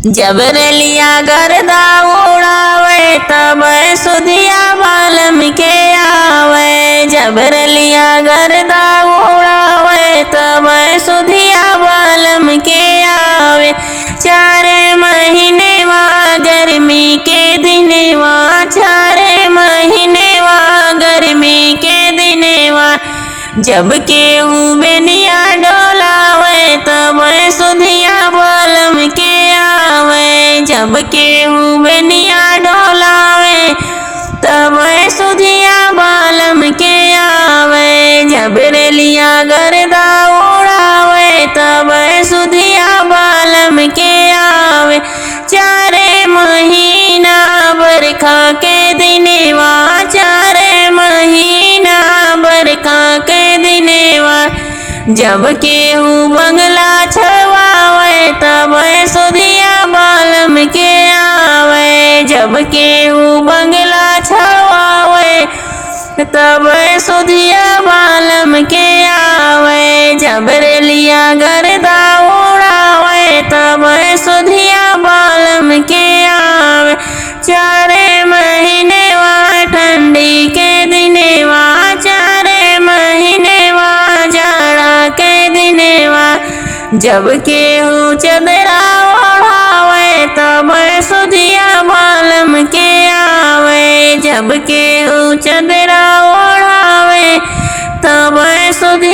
जबरलिया गर्दा उड़ावे तब सुधिया बालम के आवे। जबरलिया गर्दा उड़ावे तब सुधिया बालम के आवे। 4 महीने वहाँ गर्मी के दिने वहाँ 4 महीने वहाँ गर्मी के दिने वहाँ जब केहू बेनिया डोलावे तब सुधिया बालम के आवे। जब केहू बेनिया डोलावे तब सुधिया बालम के आवे। जबरलिया गर्दा उड़ावे तब सुधिया बालम के आवे। 4 महीना बरखा के दिनेवा 4 महीना बरखा के दिनेवा जब केहू बंगला छवावे तब सुधिया बालम के आवे। जब केहू बंगला छवावे तब सुधिया बालम के आवे। जबरलिया गर्दा उड़ावे तब सुधिया बालम के आवे। 4 महीने वहाँ ठंडी के दिने वहाँ 4 महीने वहाँ जाड़ा के दिने वहाँ जब केहू चदरा ओढ़ावे तब सुधिया बालम के आवे। जब केहू चदरा ओढ़ावे तब सुधिया